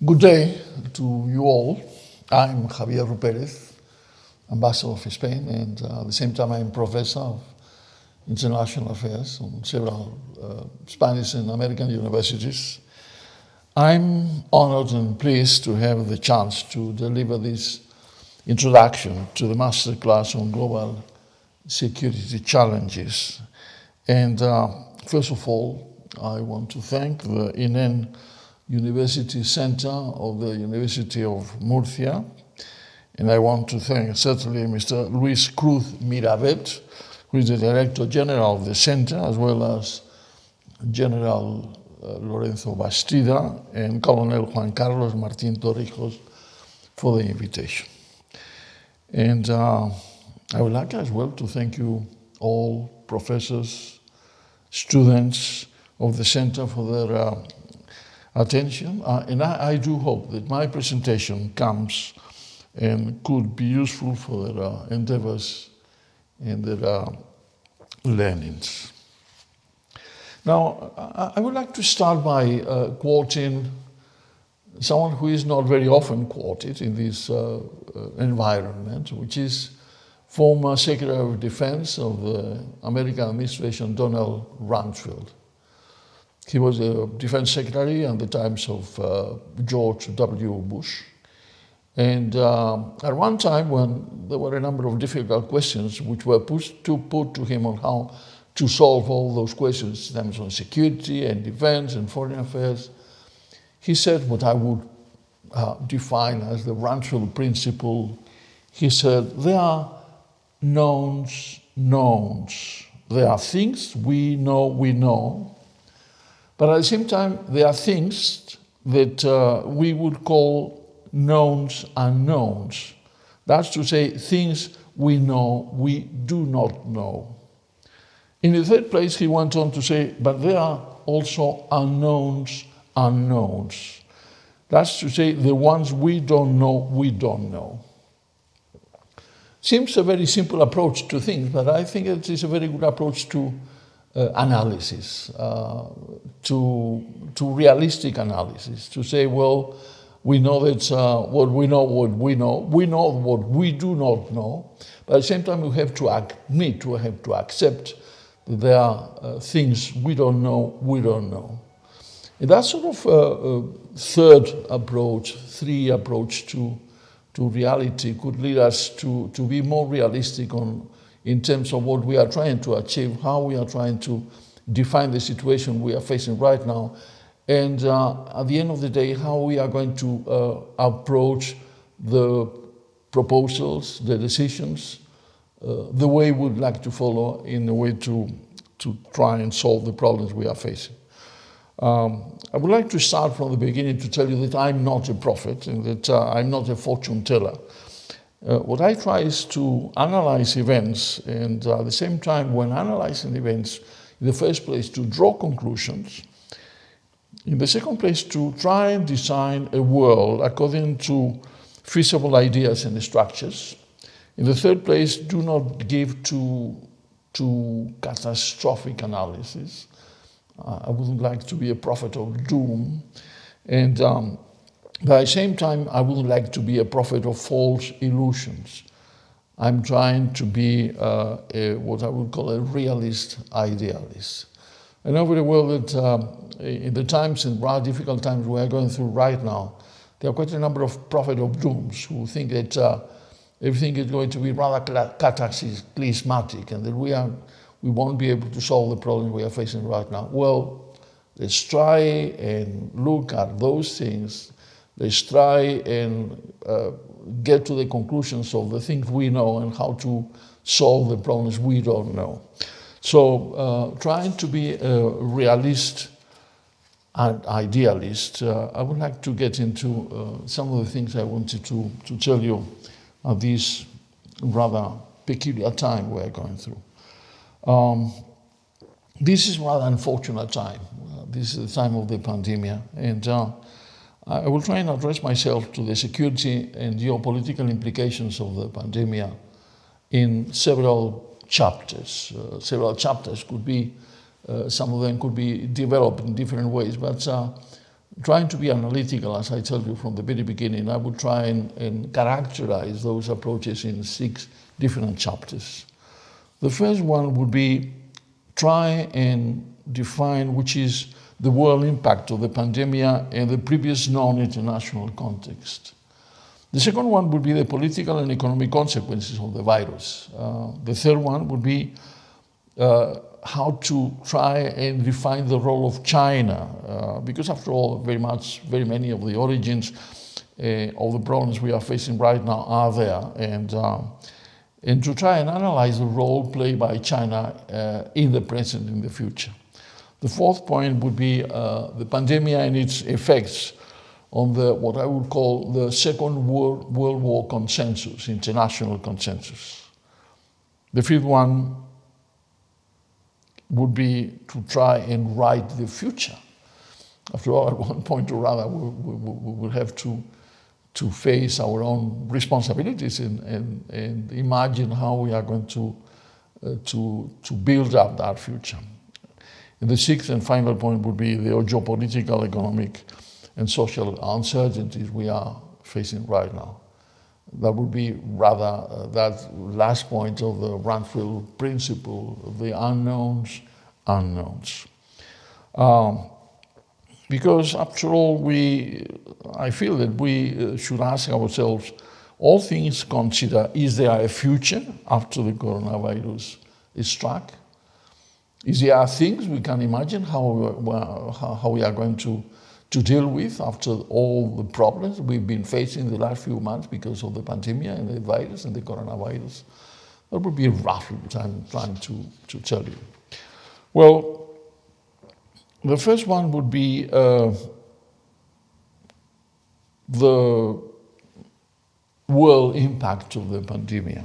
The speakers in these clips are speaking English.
Good day to you all. I'm Javier Rupérez, ambassador of Spain, and at the same time I'm professor of international affairs on several Spanish and American universities. I'm honored and pleased to have the chance to deliver this introduction to the masterclass on global security challenges. And first of all, I want to thank the Isen University Centro of the University of Murcia, and I want to thank certainly Mr. Luis Cruz Mirabet, who is the Director General of the Centre, as well as General Lorenzo Bastida and Colonel Juan Carlos Martín Torrijos for the invitation. And I would like as well to thank you all, professors, students of the Centre, for their attention. And I do hope that my presentation comes and could be useful for their endeavors and their learnings. Now, I would like to start by quoting someone who is not very often quoted in this environment, which is former Secretary of Defense of the American administration, Donald Rumsfeld. He was a defense secretary in the times of George W. Bush. And at one time when there were a number of difficult questions which were put to him on how to solve all those questions in terms of security and defense and foreign affairs, he said what I would define as the Rumsfeld principle. He said, there are knowns. There are things we know, but at the same time, there are things that we would call knowns unknowns. That's to say, things we know we do not know. In the third place, he went on to say, but there are also unknowns. That's to say, the ones we don't know. Seems a very simple approach to things, but I think it is a very good approach to analysis, to realistic analysis, to say, well, we know that what we know, we know what we do not know, but at the same time we have to accept that there are things we don't know. And that sort of three approach to reality could lead us to be more realistic in terms of what we are trying to achieve, how we are trying to define the situation we are facing right now, and at the end of the day, how we are going to approach the proposals, the decisions, the way we would like to follow in a way to try and solve the problems we are facing. I would like to start from the beginning to tell you that I'm not a prophet and that I'm not a fortune teller. What I try is to analyze events, and at the same time, when analyzing events, in the first place, to draw conclusions. In the second place, to try and design a world according to feasible ideas and structures. In the third place, do not give too catastrophic analysis. I wouldn't like to be a prophet of doom. And but at the same time, I wouldn't like to be a prophet of false illusions. I'm trying to be what I would call a realist idealist. I know very well that in the times, and rather difficult times we are going through right now, there are quite a number of prophets of dooms who think that everything is going to be rather cataclysmatic and that we won't be able to solve the problems we are facing right now. Well, let's try and look at those things. Let's try and get to the conclusions of the things we know and how to solve the problems we don't know. So trying to be a realist and idealist, I would like to get into some of the things I wanted to tell you at this rather peculiar time we're going through. This is rather unfortunate time. This is the time of the pandemic, and I will try and address myself to the security and geopolitical implications of the pandemic in several chapters. Several chapters could be, some of them could be developed in different ways, but trying to be analytical, as I told you from the very beginning, I would try and characterize those approaches in 6 different chapters. The first one would be try and define which is the world impact of the pandemic in the previous non-international context. The second one would be the political and economic consequences of the virus. The third one would be how to try and define the role of China, because after all, very many of the origins of the problems we are facing right now are there, and to try and analyze the role played by China in the present and in the future. The fourth point would be the pandemic and its effects on what I would call the Second World War consensus, international consensus. The fifth one would be to try and write the future. After all, at one point or other, we will have to face our own responsibilities and imagine how we are going to build up that future. And the sixth and final point would be the geopolitical, economic, and social uncertainties we are facing right now. That would be rather that last point of the Ranfield principle, the unknowns. Because after all, I feel that we should ask ourselves, all things considered, is there a future after the coronavirus is struck? Is there things we can imagine how we are going to deal with after all the problems we've been facing the last few months because of the pandemic and the virus and the coronavirus? That would be roughly what I'm trying to tell you. Well, the first one would be the world impact of the pandemic.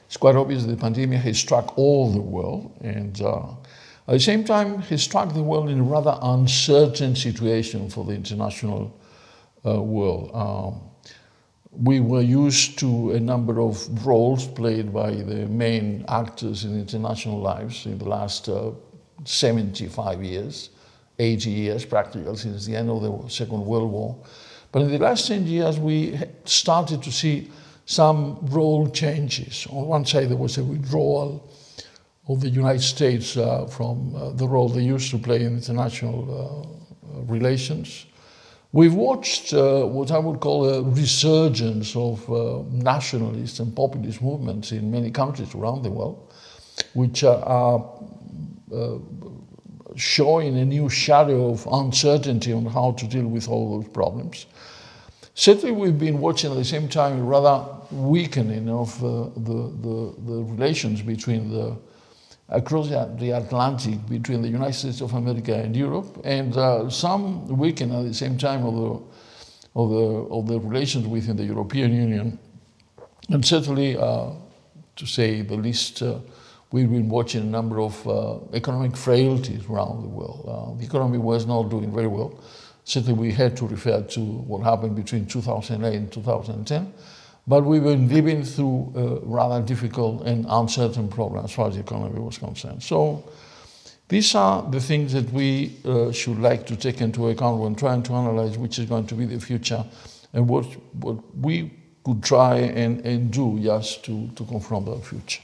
It's quite obvious the pandemic has struck all the world, and at the same time, has struck the world in a rather uncertain situation for the international world. We were used to a number of roles played by the main actors in international lives in the last 75 years, 80 years practically since the end of the Second World War. But in the last 10 years, we started to see some role changes. On one side, there was a withdrawal of the United States from the role they used to play in international relations. We've watched what I would call a resurgence of nationalist and populist movements in many countries around the world, which are showing a new shadow of uncertainty on how to deal with all those problems. Certainly, we've been watching at the same time a rather weakening of the relations between across the Atlantic between the United States of America and Europe, and some weakening at the same time of the relations within the European Union. And certainly, to say the least, we've been watching a number of economic frailties around the world. The economy was not doing very well. Certainly, we had to refer to what happened between 2008 and 2010. But we've been living through a rather difficult and uncertain problem as far as the economy was concerned. So these are the things that we should like to take into account when trying to analyze which is going to be the future and what we could try and do just to confront the future.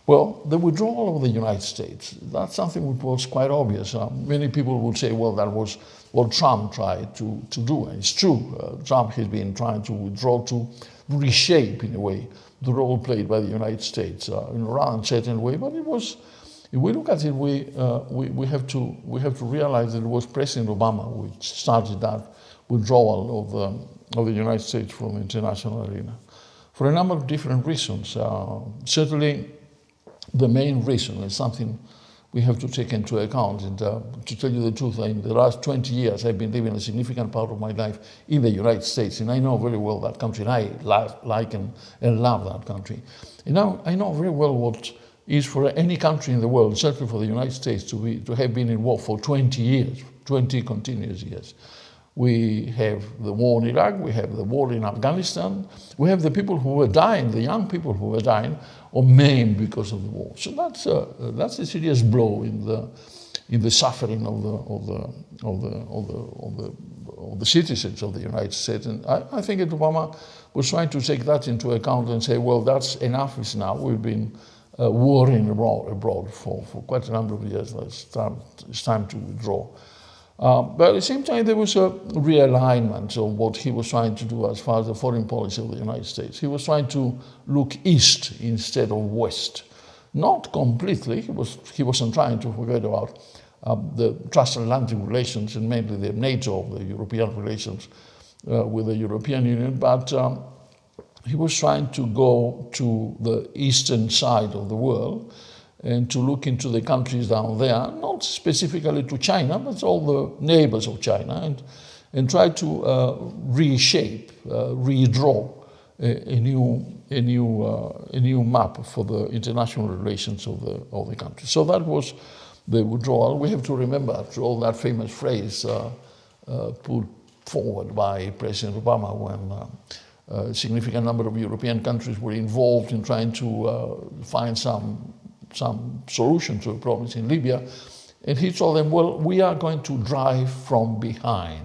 Well, the withdrawal of the United States, that's something which was quite obvious. Many people would say, well, that was what Trump tried to do. And it's true. Trump has been trying to withdraw, to reshape, in a way, the role played by the United States in a rather uncertain way. But it was, if we look at it, we have to realize that it was President Obama which started that withdrawal of the United States from the international arena for a number of different reasons. Certainly, the main reason is something we have to take into account. And to tell you the truth, in the last 20 years, I've been living a significant part of my life in the United States, and I know very well that country, and I like and love that country. And now I know very well what is for any country in the world, certainly for the United States, to have been in war for 20 years, 20 continuous years. We have the war in Iraq, we have the war in Afghanistan, we have the people who were dying, the young people who were dying or maimed because of the war. So that's a serious blow in the suffering of the the citizens of the United States. And I think that Obama was trying to take that into account and say, well, that's enough is now. We've been warring abroad for quite a number of years. It's time to withdraw. But at the same time, there was a realignment of what he was trying to do as far as the foreign policy of the United States. He was trying to look east instead of west. Not completely. He wasn't trying to forget about the transatlantic relations and mainly the NATO, the European relations with the European Union, but he was trying to go to the eastern side of the world and to look into the countries down there, not specifically to China, but all the neighbors of China, and try to reshape, redraw a new map for the international relations of the country. So that was the withdrawal. We have to remember, after all, that famous phrase put forward by President Obama when a significant number of European countries were involved in trying to find some solution to the problems in Libya. And he told them, well, we are going to drive from behind.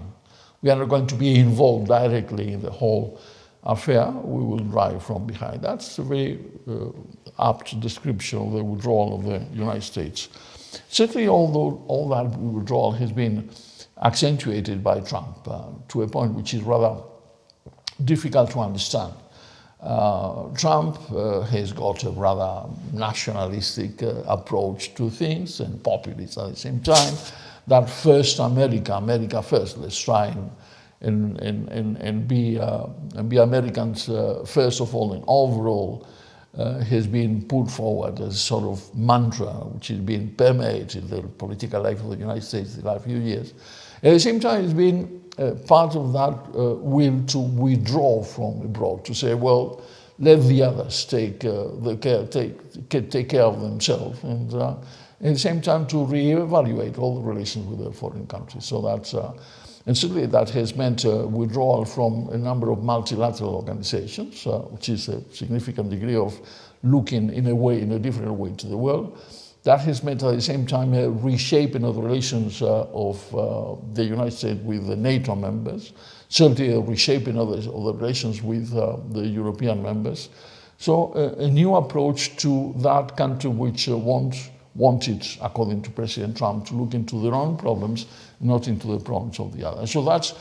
We are not going to be involved directly in the whole affair. We will drive from behind. That's a very apt description of the withdrawal of the United States. Certainly, although all that withdrawal has been accentuated by Trump to a point which is rather difficult to understand. Trump has got a rather nationalistic approach to things and populist at the same time. That first America first. Let's try and be Americans first of all and overall. Has been put forward as a sort of mantra which has been permeated the political life of the United States the last few years. At the same time, it's been part of that will to withdraw from abroad, to say, well, let the others take care of themselves, and at the same time to reevaluate all the relations with the foreign countries. So that's and certainly that has meant withdrawal from a number of multilateral organizations, which is a significant degree of looking in a different way to the world. That has meant at the same time a reshaping of the relations of the United States with the NATO members, certainly a reshaping of the relations with the European members. So a new approach to that country which wanted, according to President Trump, to look into their own problems, not into the problems of the other. So that's,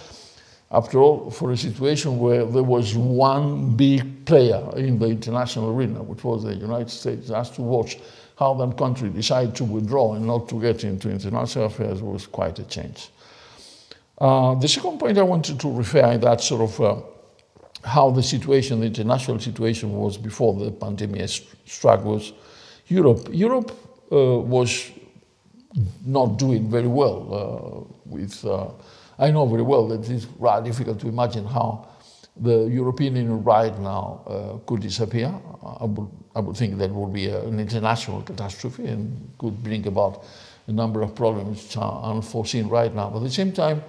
after all, for a situation where there was one big player in the international arena, which was the United States, has to watch how that country decided to withdraw and not to get into international affairs was quite a change. The second point I wanted to refer to that sort of how the situation, the international situation was before the pandemic struck was Europe. Europe was not doing very well I know very well that it's rather difficult to imagine how the European Union right now could disappear. I would think that would be an international catastrophe and could bring about a number of problems which are unforeseen right now. But at the same time,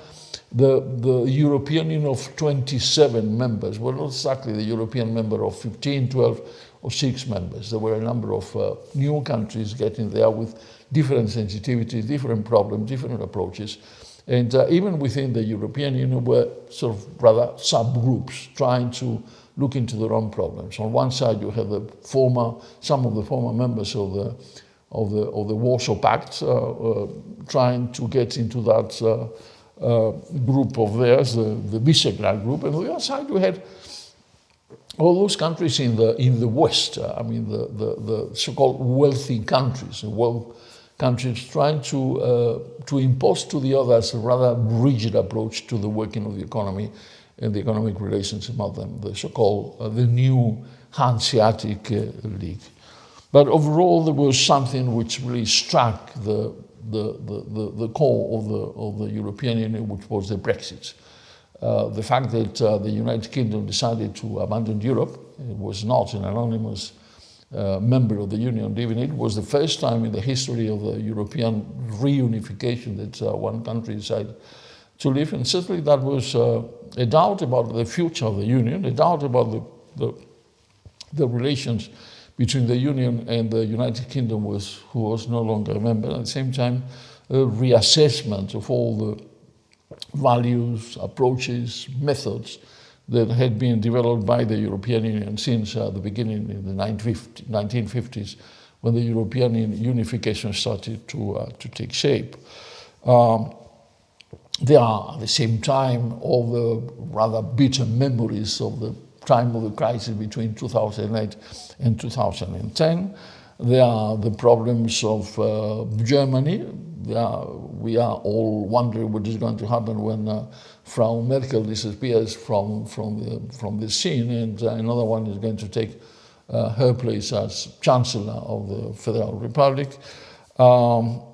the European Union of 27 members were not exactly the European member of 15, 12, or 6 members. There were a number of new countries getting there with different sensitivities, different problems, different approaches. And even within the European Union were sort of rather subgroups trying to look into their own problems. On one side, you have some of the former members of the Warsaw Pact trying to get into that group of theirs, the Visegrad group, and on the other side, you had all those countries in the West. The so-called wealthy countries, countries trying to impose to the others a rather rigid approach to the working of the economy and the economic relations among them, the so-called the new Hanseatic League. But overall, there was something which really struck the core of the European Union, which was the Brexit. The fact that the United Kingdom decided to abandon Europe, it was not an anonymous member of the Union leaving it, was the first time in the history of the European reunification that one country decided to leave. And certainly that was a doubt about the future of the Union, a doubt about the relations between the Union and the United Kingdom, who was no longer a member. At the same time, a reassessment of all values, approaches, methods that had been developed by the European Union since the beginning in the 1950s, when the European unification started to take shape. There are, at the same time, all the rather bitter memories of the time of the crisis between 2008 and 2010. There are the problems of Germany. We are all wondering what is going to happen when Frau Merkel disappears from the scene, and another one is going to take her place as Chancellor of the Federal Republic.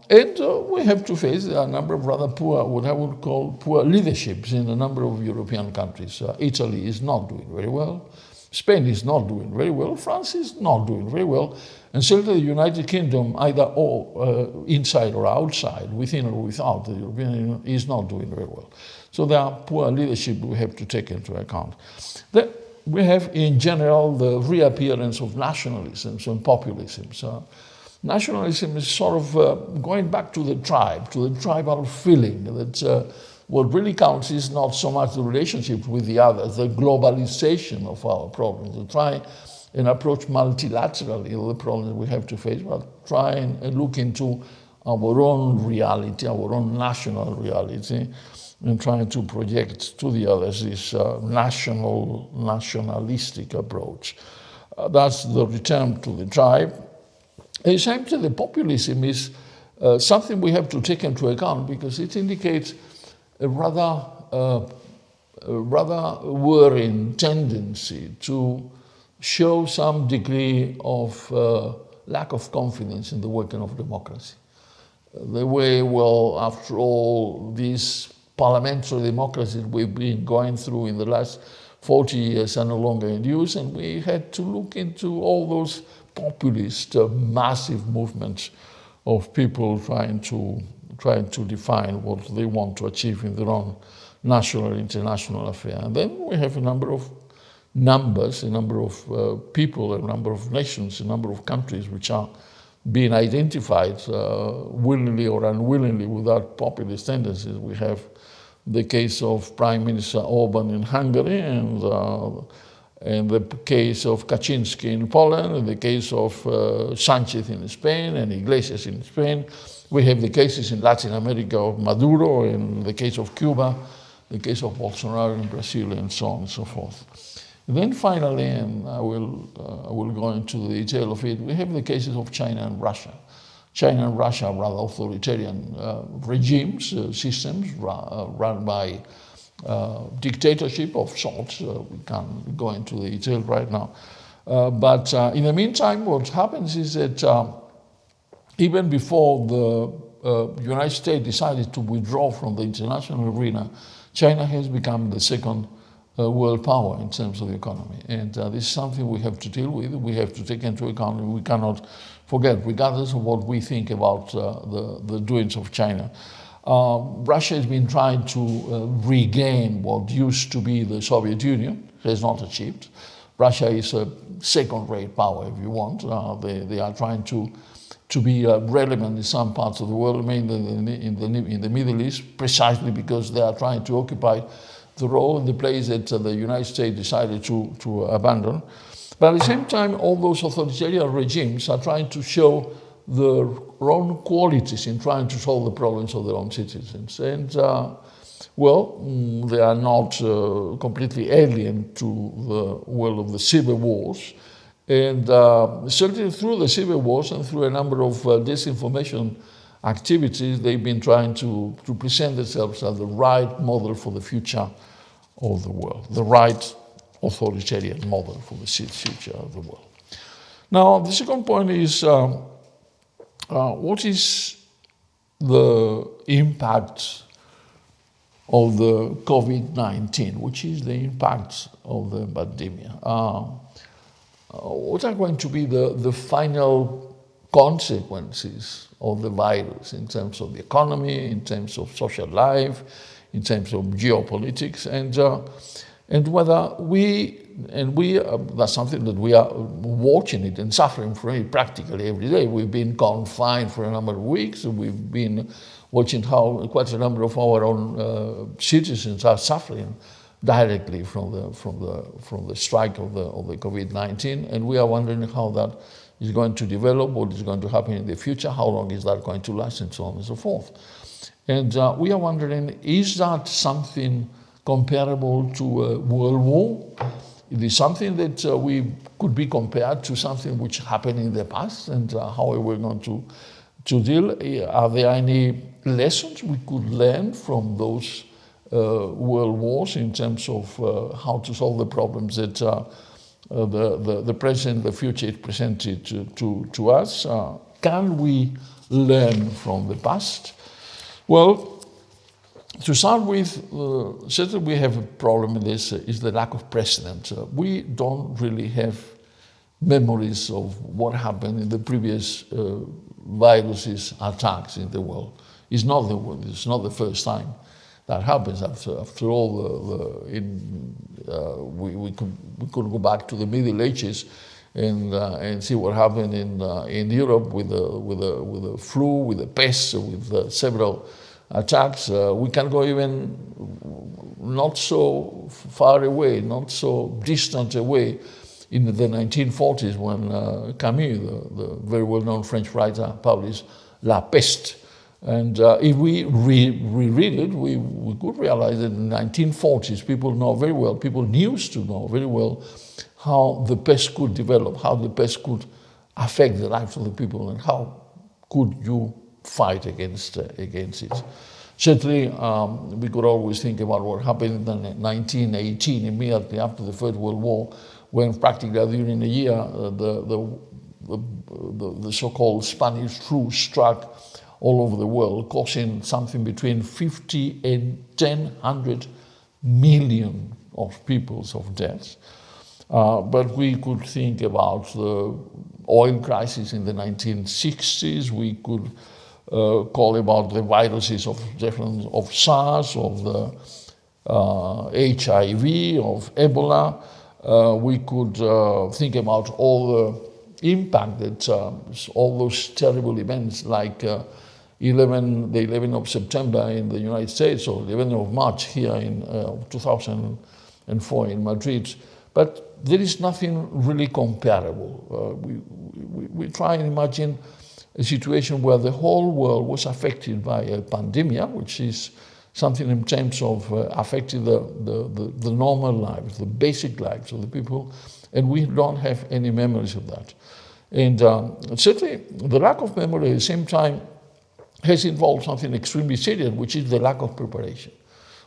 And we have to face a number of rather poor, what I would call poor leaderships in a number of European countries. Italy is not doing very well. Spain is not doing very well. France is not doing very well. And certainly the United Kingdom, either inside or outside, within or without the European Union, is not doing very well. So there are poor leadership we have to take into account. Then we have, in general, the reappearance of nationalisms and populisms. Nationalism is sort of going back to the tribal feeling that what really counts is not so much the relationship with the others, the globalization of our problems, to try and approach multilaterally the problems we have to face, but try and look into our own reality, our own national reality, and trying to project to the others this nationalistic approach. That's the return to the tribe. Essentially, the populism is something we have to take into account because it indicates a rather worrying tendency to show some degree of lack of confidence in the working of democracy. The way, well, after all, these parliamentary democracies we've been going through in the last 40 years are no longer in use, and we had to look into all those populist, massive movements of people trying to define what they want to achieve in their own national and international affair. And then we have a number of people, a number of nations, a number of countries which are being identified willingly or unwillingly without populist tendencies. We have the case of Prime Minister Orban in Hungary, and the case of Kaczynski in Poland, and the case of Sanchez in Spain and Iglesias in Spain. We have the cases in Latin America of Maduro, and the case of Cuba, the case of Bolsonaro in Brazil, and so on and so forth. And then finally, and I will go into the detail of it, we have the cases of China and Russia. China and Russia are rather authoritarian regimes, systems run by dictatorship of sorts. We can't go into the detail right now. But in the meantime, what happens is that even before the United States decided to withdraw from the international arena, China has become the second world power in terms of the economy. And this is something we have to deal with, we have to take into account, and we cannot forget, regardless of what we think about the doings of China. Russia has been trying to regain what used to be the Soviet Union. It has not achieved. Russia is a second-rate power, if you want. They are trying to be relevant in some parts of the world, mainly in the Middle East, precisely because they are trying to occupy the role and the place that the United States decided to abandon. But at the same time, all those authoritarian regimes are trying to show their own qualities in trying to solve the problems of their own citizens. And, they are not completely alien to the world of the civil wars. And certainly through the civil wars and through a number of disinformation activities, they've been trying to present themselves as the right model for the future of the world, the right authoritarian model for the future of the world. Now, the second point is what is the impact of the COVID-19, which is the impact of the pandemic? What are going to be the final consequences of the virus in terms of the economy, in terms of social life, in terms of geopolitics, and whether that's something that we are watching it and suffering from it practically every day. We've been confined for a number of weeks, we've been watching how quite a number of our own citizens are suffering directly from the strike of the COVID-19, and we are wondering how that is going to develop, what is going to happen in the future, how long is that going to last, and so on and so forth. And we are wondering, is that something comparable to a world war? It is something that we could be compared to something which happened in the past, and how are we going to deal? Are there any lessons we could learn from those world wars in terms of how to solve the problems that the present, the future is presented to us? Can we learn from the past? Well, to start with, certainly we have a problem in this, is the lack of precedent. We don't really have memories of what happened in the previous viruses attacks in the world. It's not the first time that happens. After all, we could go back to the Middle Ages and see what happened in Europe with the flu, with the pest, with several attacks. We can go even not so far away, not so distant away, in the 1940s when Camus, the very well-known French writer, published La Peste. And if we reread it, we could realize that in the 1940s, people used to know very well how the pest could develop, how the pest could affect the lives of the people, and how could you fight against it. Certainly, we could always think about what happened in 1918, immediately after the First World War, when practically during a year the so-called Spanish flu struck all over the world, causing something between 50 and 100 million of people's of deaths. But we could think about the oil crisis in the 1960s. We could call about the viruses of SARS, of the HIV, of Ebola. We could think about all the impact that all those terrible events like the 11th of September in the United States, or the 11th of March here in 2004 in Madrid. But there is nothing really comparable. We try and imagine a situation where the whole world was affected by a pandemic, which is something in terms of affecting the normal lives, the basic lives of the people, and we don't have any memories of that. And certainly the lack of memory at the same time has involved something extremely serious, which is the lack of preparation.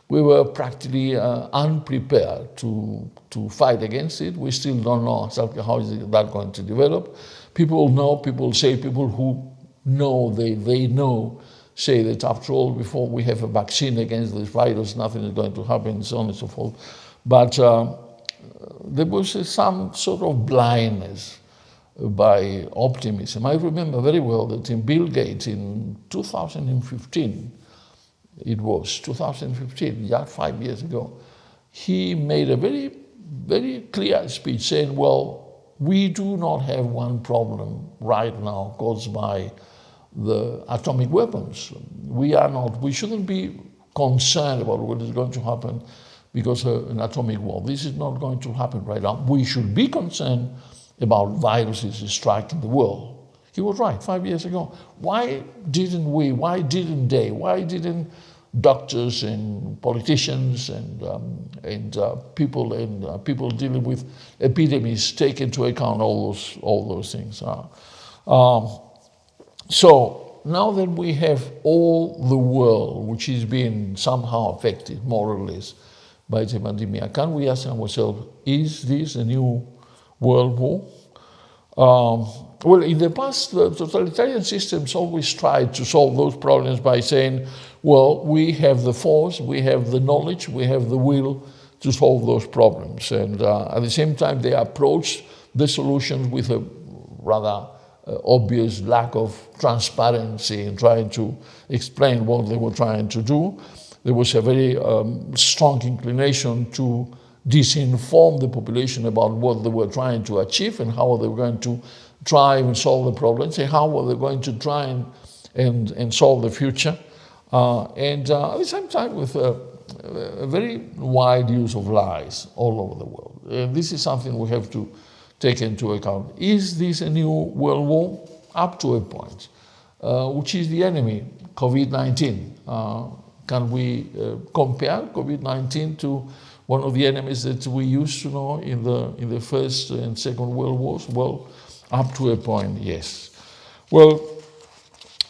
We were practically unprepared to fight against it. We still don't know exactly how is that going to develop. People who know, they know, say that after all, before we have a vaccine against this virus, nothing is going to happen, and so on and so forth. But there was some sort of blindness by optimism. I remember very well that in Bill Gates in 2015, just 5 years ago, he made a very, very clear speech saying, well, we do not have one problem right now caused by the atomic weapons. We shouldn't be concerned about what is going to happen because of an atomic war. This is not going to happen right now. We should be concerned about viruses striking the world. He was right 5 years ago. Why didn't doctors and politicians and people dealing with epidemics take into account all those things? So now that we have all the world which is being somehow affected, more or less, by the pandemic, can we ask ourselves, is this a new world war? Well, in the past, the totalitarian systems always tried to solve those problems by saying, well, we have the force, we have the knowledge, we have the will to solve those problems. And at the same time, they approached the solutions with a rather obvious lack of transparency in trying to explain what they were trying to do. There was a very strong inclination to disinform the population about what they were trying to achieve and how they were going to try and solve the problems, and how were they going to try and solve the future. and at the same time with a very wide use of lies all over the world. And this is something we have to take into account. Is this a new world war? Up to a point. Which is the enemy? COVID-19. Can we compare COVID-19 to one of the enemies that we used to know in the First and Second World Wars? Well, up to a point, yes. Well,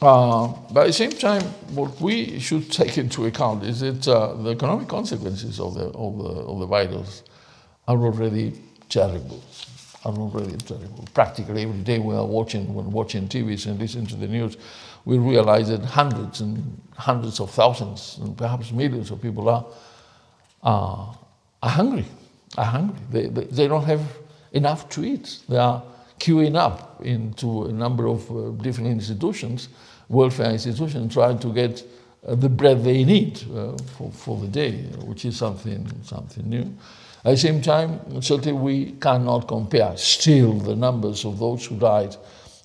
but at the same time, what we should take into account is that the economic consequences of the virus are already terrible. Practically every day when watching TVs and listening to the news, we realize that hundreds and hundreds of thousands and perhaps millions of people are hungry. They don't have enough to eat. They are queuing up into a number of different institutions, welfare institutions, trying to get the bread they need for the day, which is something new. At the same time, certainly we cannot compare still the numbers of those who died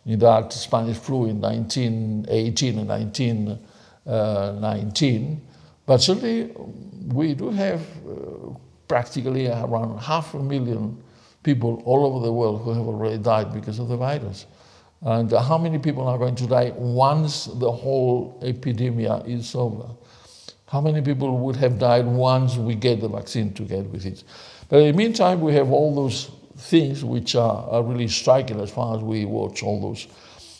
in that Spanish flu in 1918 and 1919, but certainly we do have practically around 500,000 people all over the world who have already died because of the virus. And how many people are going to die once the whole epidemic is over? How many people would have died once we get the vaccine to get with it? But in the meantime, we have all those things which are really striking as far as we watch all those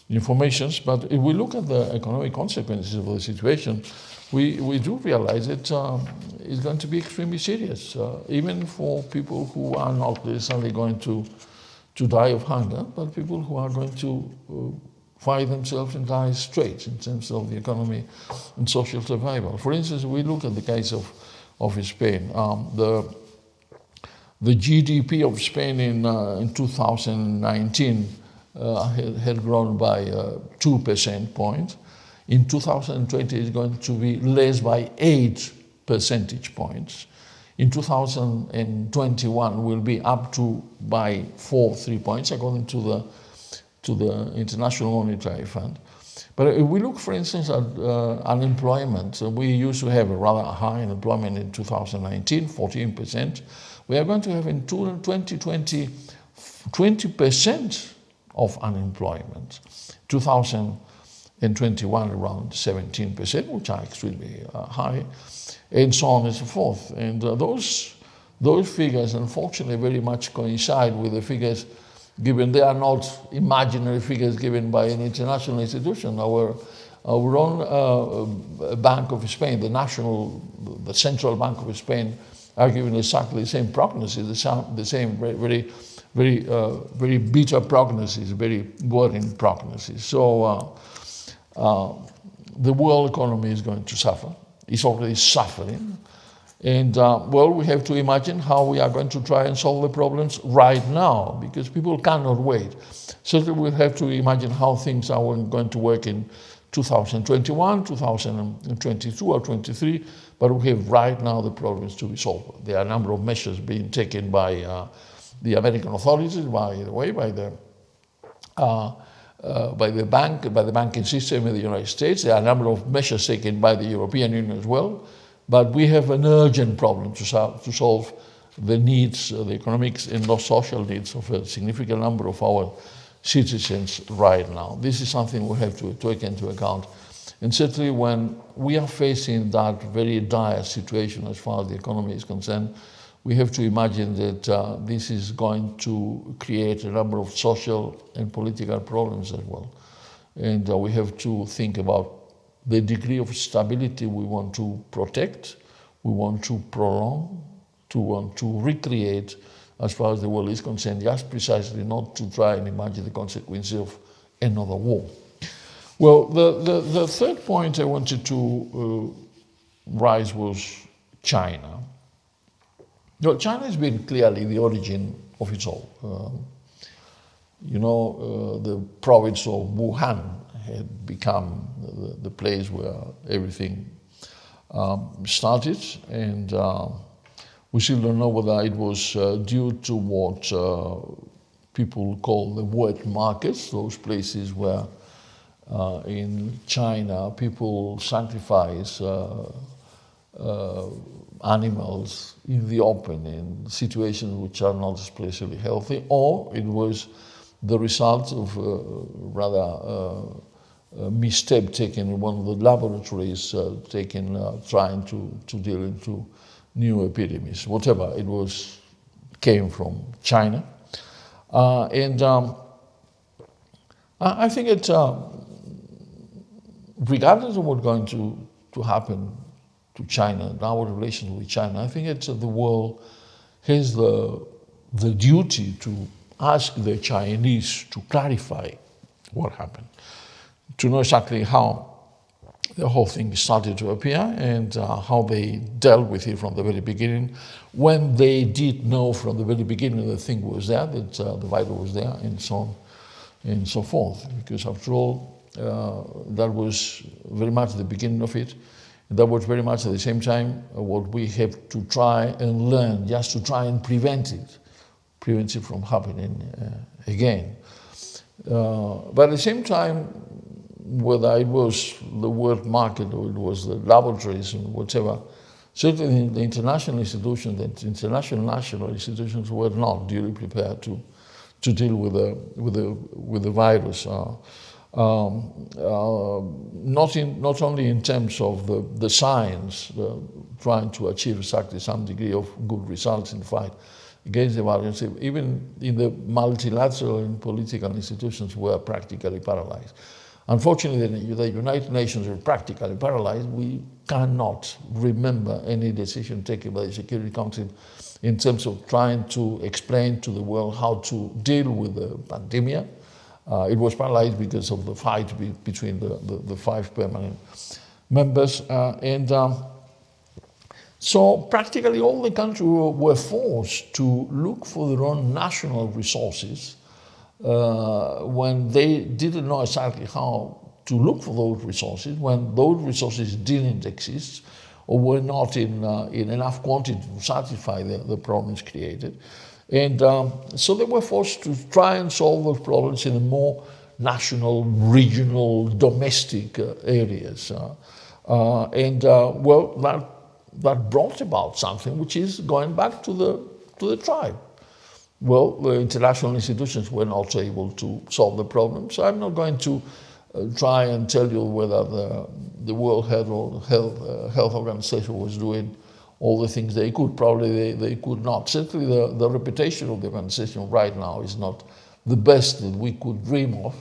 informations. But if we look at the economic consequences of the situation, we do realize that it's going to be extremely serious, even for people who are not necessarily going to die of hunger, but people who are going to find themselves in dire straits in terms of the economy and social survival. For instance, we look at the case of Spain. The GDP of Spain in 2019 had grown by 2 percentage points. In 2020, it's going to be less by 8 percentage points. In 2021, will be up to by 3 points, according to the International Monetary Fund. But if we look, for instance, at unemployment, we used to have a rather high unemployment in 2019, 14%. We are going to have in 2020 20% of unemployment. 2021 around 17%, which are extremely high, and so on and so forth. And those figures, unfortunately, very much coincide with the figures given. They are not imaginary figures given by an international institution. Our own Bank of Spain, the Central Bank of Spain, are giving exactly the same prognosis, the same very bitter prognosis, very worrying prognosis. So the world economy is going to suffer. It's already suffering. And we have to imagine how we are going to try and solve the problems right now, because people cannot wait. Certainly we'll have to imagine how things are going to work in 2021, 2022 or 23, but we have right now the problems to be solved. There are a number of measures being taken by the American authorities, by the way, by the banking system in the United States. There are a number of measures taken by the European Union as well. But we have an urgent problem to solve the needs, the economic and the social needs of a significant number of our citizens right now. This is something we have to take into account. And certainly when we are facing that very dire situation as far as the economy is concerned, we have to imagine that this is going to create a number of social and political problems as well. And we have to think about the degree of stability we want to protect, we want to prolong, want to recreate as far as the world is concerned, just precisely not to try and imagine the consequences of another war. Well, the third point I wanted to raise was China. Well, China has been clearly the origin of it all. The province of Wuhan had become the place where everything started, and we still don't know whether it was due to what people call the wet markets, those places where in China, people sacrifice animals in the open in situations which are not especially healthy, or it was the result of a misstep taken in one of the laboratories trying to deal into new epidemics. Whatever it was, came from China. I think it, regardless of what's going to happen to China, and our relations with China, I think it's the world has the duty to ask the Chinese to clarify what happened, to know exactly how the whole thing started to appear and how they dealt with it from the very beginning, when they did know from the very beginning the thing was there, that the virus was there, and so on and so forth. Because after all, that was very much the beginning of it. That was very much at the same time what we have to try and learn, just to try and prevent it from happening again. But at the same time, whether it was the world market or it was the laboratories and whatever, certainly the international institutions, the international national institutions were not duly prepared to deal with the virus. Not only in terms of the science, trying to achieve exactly some degree of good results in the fight against the virus, even in the multilateral and political institutions were practically paralyzed. Unfortunately, the United Nations are practically paralyzed. We cannot remember any decision taken by the Security Council in terms of trying to explain to the world how to deal with the pandemic. It was paralyzed because of the fight between the 5 permanent members. So practically all the countries were forced to look for their own national resources when they didn't know exactly how to look for those resources, when those resources didn't exist or were not in enough quantity to satisfy the problems created. And so they were forced to try and solve those problems in a more national, regional, domestic areas. Well, that brought about something which is going back to the tribe. Well, the international institutions were not able to solve the problem, so I'm not going to try and tell you whether the World Health Organization was doing all the things they could. Probably they could not. Certainly the reputation of the organization right now is not the best that we could dream of.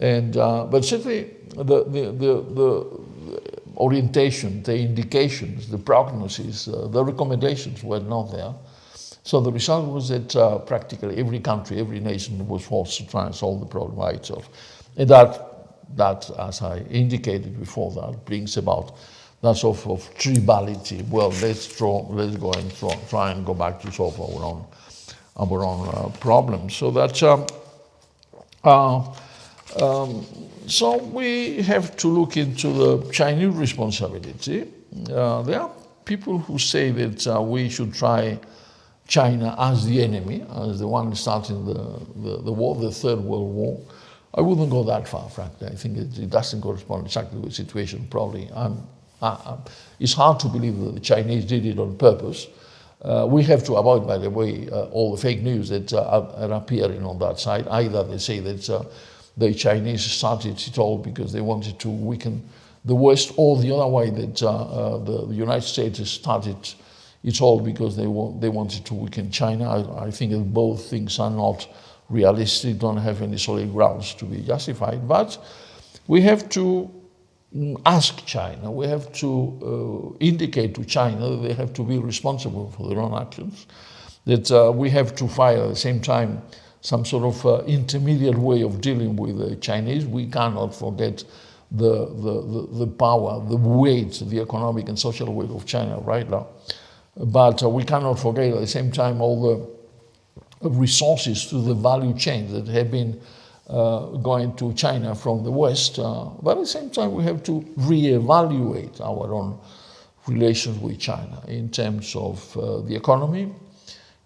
And but certainly the orientation, the indications, the prognosis, the recommendations were not there. So the result was that practically every country, every nation was forced to try and solve the problem by itself. And that, as I indicated before, that brings about that sort of tribality. Well, let's go and try and go back to solve our own problems. So that so we have to look into the Chinese responsibility. There are people who say that we should try China as the enemy, as the one starting the war, the Third World War. I wouldn't go that far, frankly. I think it doesn't correspond exactly with the situation, probably. It's hard to believe that the Chinese did it on purpose. We have to avoid, by the way, all the fake news that are appearing on that side. Either they say that the Chinese started it all because they wanted to weaken the West, or the other way, that the United States started it all because they wanted to weaken China. I think that both things are not realistic, don't have any solid grounds to be justified. But we have to ask China, we have to indicate to China that they have to be responsible for their own actions, that we have to find at the same time some sort of intermediate way of dealing with the Chinese. We cannot forget the power, the weight, the economic and social weight of China right now. But we cannot forget at the same time all the resources to the value chain that have been going to China from the West. But at the same time, we have to reevaluate our own relations with China in terms of the economy,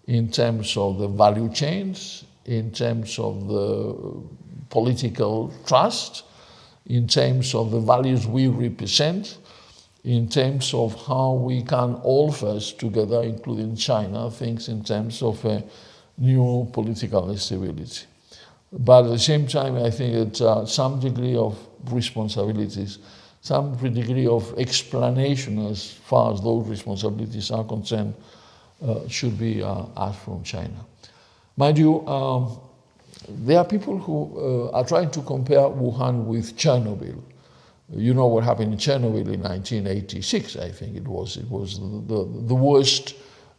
in terms of the value chains, in terms of the political trust, in terms of the values we represent, in terms of how we can all of us together, including China, think in terms of a new political stability. But at the same time, I think that some degree of responsibilities, some degree of explanation as far as those responsibilities are concerned should be asked from China. Mind you, there are people who are trying to compare Wuhan with Chernobyl. You know what happened in Chernobyl in 1986, I think it was. It was the worst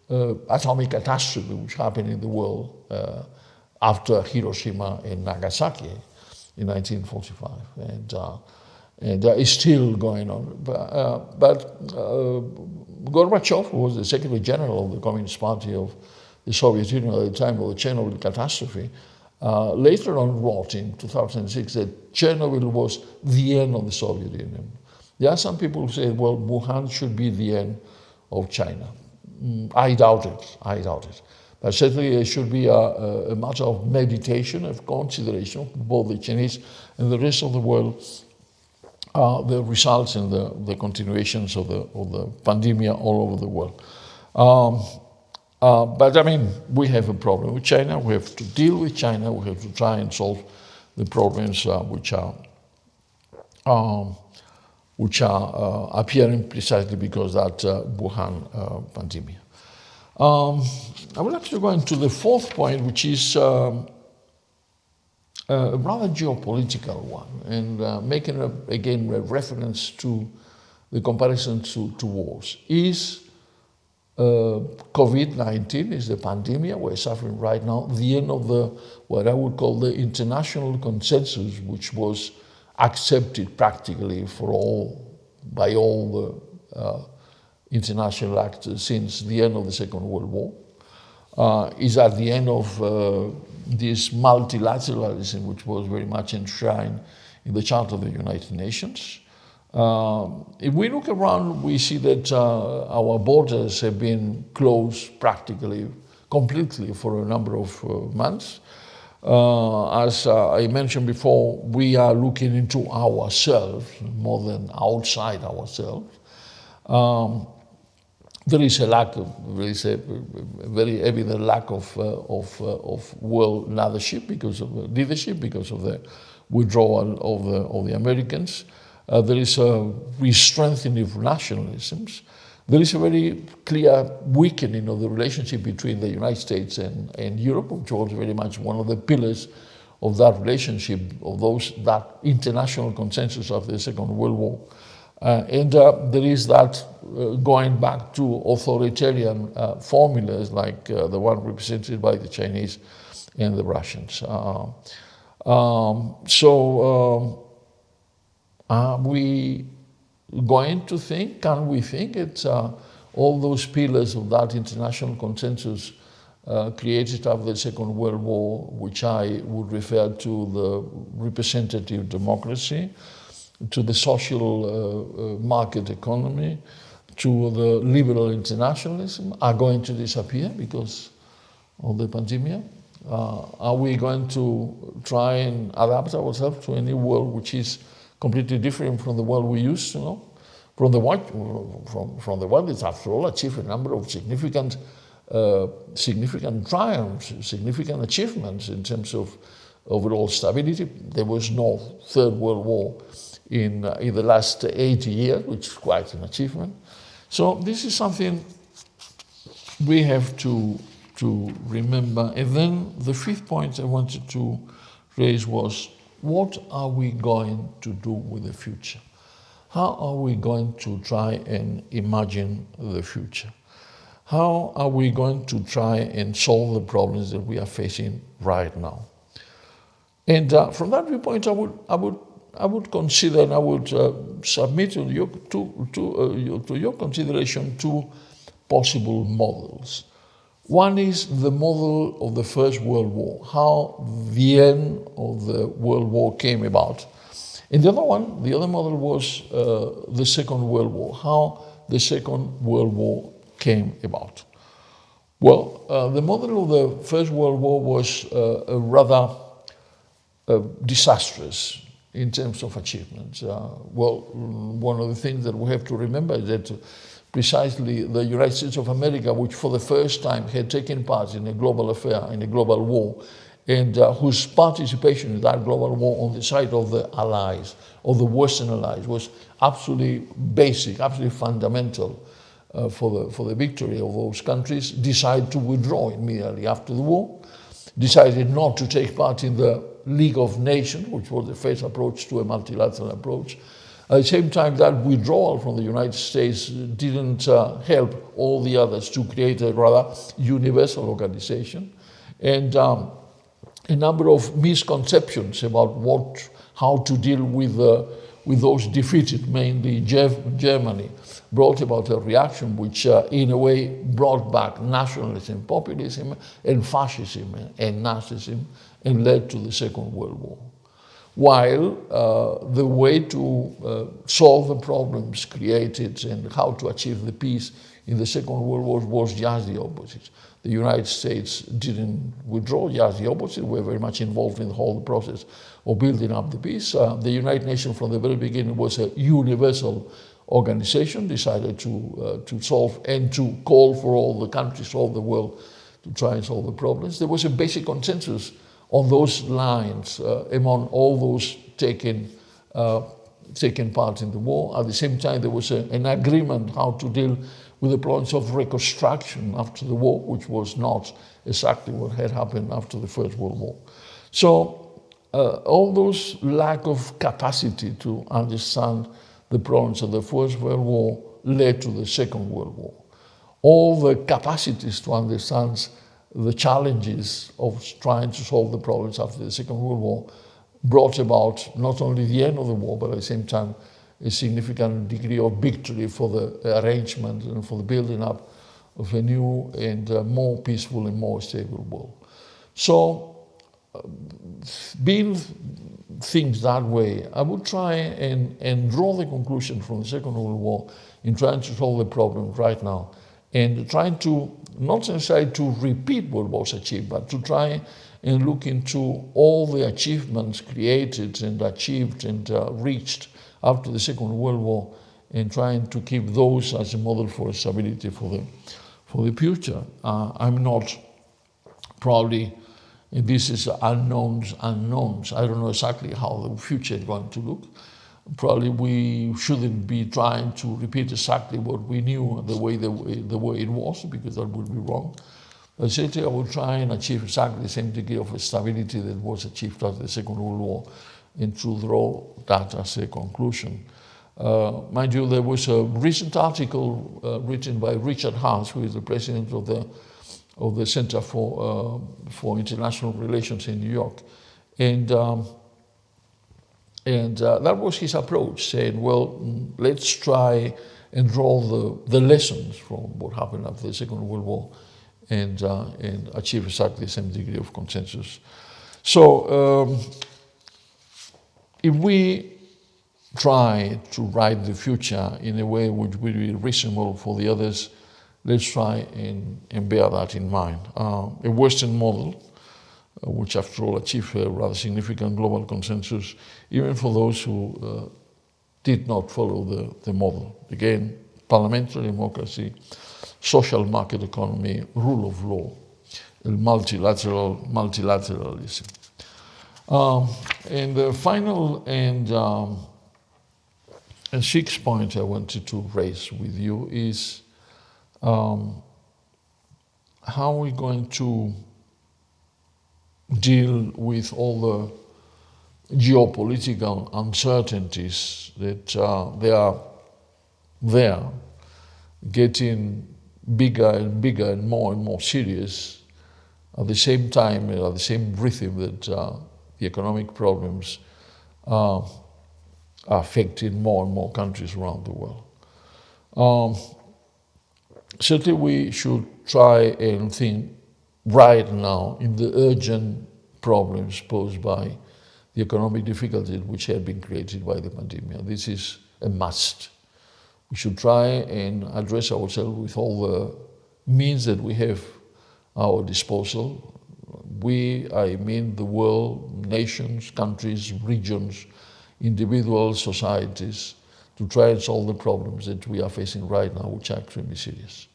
atomic catastrophe which happened in the world after Hiroshima and Nagasaki in 1945. And it's still going on. But Gorbachev, who was the Secretary General of the Communist Party of the Soviet Union at the time of the Chernobyl catastrophe, later on wrote in 2006 that Chernobyl was the end of the Soviet Union. There are some people who say, well, Wuhan should be the end of China. I doubt it. But certainly it should be a matter of meditation, of consideration for both the Chinese and the rest of the world, the results and the continuations of the pandemic all over the world. But I mean, we have a problem with China. We have to deal with China. We have to try and solve the problems which are appearing precisely because of that Wuhan pandemic. I would like to go into the fourth point, which is a rather geopolitical one, and making again a reference to the comparison to wars. Is COVID-19, is the pandemic we're suffering right now, the end of what I would call the international consensus, which was accepted practically by all the international actors since the end of the Second World War? Is at the end of this multilateralism, which was very much enshrined in the Charter of the United Nations? If we look around, we see that our borders have been closed practically, completely for a number of months. As I mentioned before, we are looking into ourselves more than outside ourselves. There is a very evident lack of world leadership because of the withdrawal of the Americans. There is a re-strengthening of nationalisms. There is a very clear weakening of the relationship between the United States and Europe, which was very much one of the pillars of that relationship, of that international consensus of the Second World War. And there is that going back to authoritarian formulas like the one represented by the Chinese and the Russians. Are we going to think, can we think it's all those pillars of that international consensus created after the Second World War, which I would refer to the representative democracy, to the social market economy, to the liberal internationalism, are going to disappear because of the pandemic? Are we going to try and adapt ourselves to a new world which is completely different from the world we used to know? From the world that's after all achieved a number of significant triumphs, significant achievements in terms of overall stability. There was no Third World War in the last 80 years, which is quite an achievement. So this is something we have to remember. And then the fifth point I wanted to raise was, what are we going to do with the future? How are we going to try and imagine the future? How are we going to try and solve the problems that we are facing right now? And from that viewpoint, I would consider, and I would submit to your consideration two possible models. One is the model of the First World War, how the end of the World War came about. And the other model was the Second World War, how the Second World War came about. Well, the model of the First World War was rather disastrous in terms of achievements. Well, one of the things that we have to remember is that precisely the United States of America, which for the first time had taken part in a global affair, in a global war, and whose participation in that global war on the side of the allies, of the Western allies, was absolutely basic, absolutely fundamental for the victory of those countries, decided to withdraw immediately after the war, decided not to take part in the League of Nations, which was the first approach to a multilateral approach. At the same time, that withdrawal from the United States didn't help all the others to create a rather universal organization. And a number of misconceptions about how to deal with those defeated, mainly Germany, brought about a reaction which in a way brought back nationalism, populism, and fascism and Nazism, and led to the Second World War. While the way to solve the problems created and how to achieve the peace in the Second World War was just the opposite. The United States didn't withdraw, just the opposite. We were very much involved in the whole process of building up the peace. The United Nations from the very beginning was a universal organization, decided to solve and to call for all the countries of the world to try and solve the problems. There was a basic consensus on those lines among all those taking part in the war. At the same time, there was an agreement how to deal with the problems of reconstruction after the war, which was not exactly what had happened after the First World War. So all those lack of capacity to understand the problems of the First World War led to the Second World War. All the capacities to understand the challenges of trying to solve the problems after the Second World War brought about not only the end of the war, but at the same time a significant degree of victory for the arrangement and for the building up of a new and more peaceful and more stable world. So, being things that way, I would try and draw the conclusion from the Second World War in trying to solve the problem right now, and trying to not necessarily to repeat what was achieved, but to try and look into all the achievements created and achieved and reached after the Second World War, and trying to keep those as a model for stability for the future. I'm not probably, this is unknowns. I don't know exactly how the future is going to look. Probably we shouldn't be trying to repeat exactly what we knew the way it was, because that would be wrong. But certainly I will try and achieve exactly the same degree of stability that was achieved after the Second World War, and to draw that as a conclusion. Mind you, there was a recent article written by Richard Haas, who is the president of the Centro for International Relations in New York, and that was his approach, saying, well, let's try and draw the lessons from what happened after the Second World War, and achieve exactly the same degree of consensus. So if we try to write the future in a way which will be reasonable for the others, let's try and bear that in mind. A Western model, which after all achieved a rather significant global consensus, even for those who did not follow the model. Again, parliamentary democracy, social market economy, rule of law, multilateralism. And the final and sixth point I wanted to raise with you is how are we going to deal with all the geopolitical uncertainties that they are there, getting bigger and bigger and more serious at the same time, at the same rhythm that the economic problems are affecting more and more countries around the world. Certainly we should try and think right now in the urgent problems posed by the economic difficulties which have been created by the pandemic. This is a must. We should try and address ourselves with all the means that we have at our disposal. We, I mean the world, nations, countries, regions, individual societies to try and solve the problems that we are facing right now, which are extremely serious.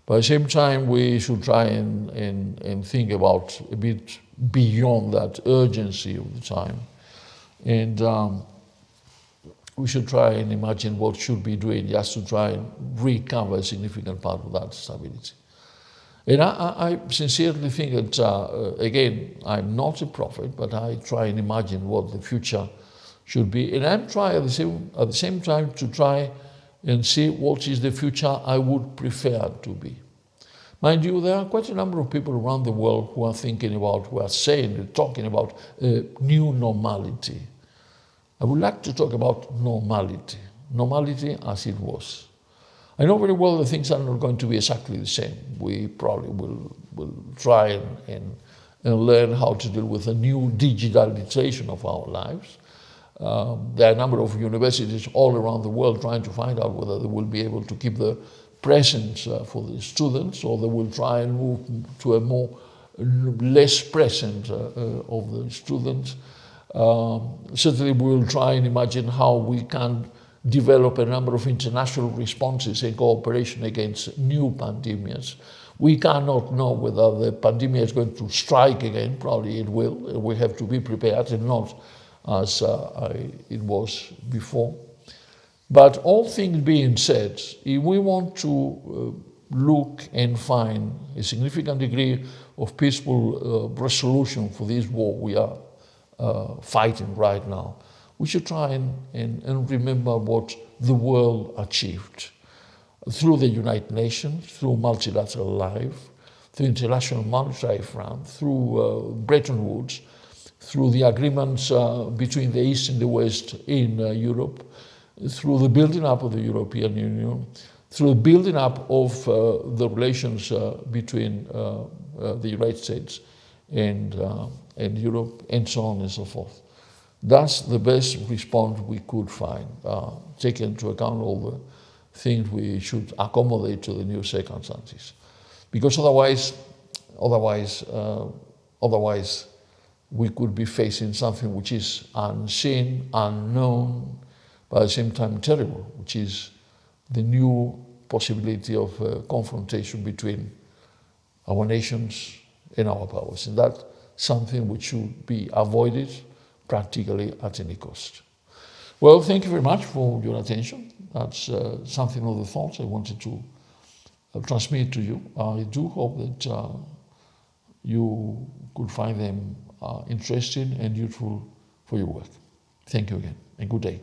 But at the same time, we should try and think about a bit beyond that urgency of the time. And we should try and imagine what should be doing just to try and recover a significant part of that stability. And I sincerely think that, again, I'm not a prophet, but I try and imagine what the future should be. And I'm trying at the same time to try and see what is the future I would prefer to be. Mind you, there are quite a number of people around the world who are thinking about, who are saying, talking about new normality. I would like to talk about normality as it was. I know very well that things are not going to be exactly the same. We probably will try and learn how to deal with a new digitalization of our lives. There are a number of universities all around the world trying to find out whether they will be able to keep the presence for the students, or they will try and move to a more less present of the students. Certainly we will try and imagine how we can develop a number of international responses in cooperation against new pandemics. We cannot know whether the pandemic is going to strike again. Probably it will. We have to be prepared, and not as it was before. But all things being said, if we want to look and find a significant degree of peaceful resolution for this war we are fighting right now, we should try and remember what the world achieved through the United Nations, through multilateral life, through International Monetary Fund, through Bretton Woods, through the agreements between the East and the West in Europe, through the building up of the European Union, through the building up of the relations between the United States and Europe, and so on and so forth. That's the best response we could find, taking into account all the things we should accommodate to the new circumstances. Because otherwise we could be facing something which is unseen, unknown, but at the same time terrible, which is the new possibility of confrontation between our nations and our powers. And that's something which should be avoided practically at any cost. Well, thank you very much for your attention. That's something of the thoughts I wanted to transmit to you. I do hope that you could find them interesting and useful for your work. Thank you again, and good day.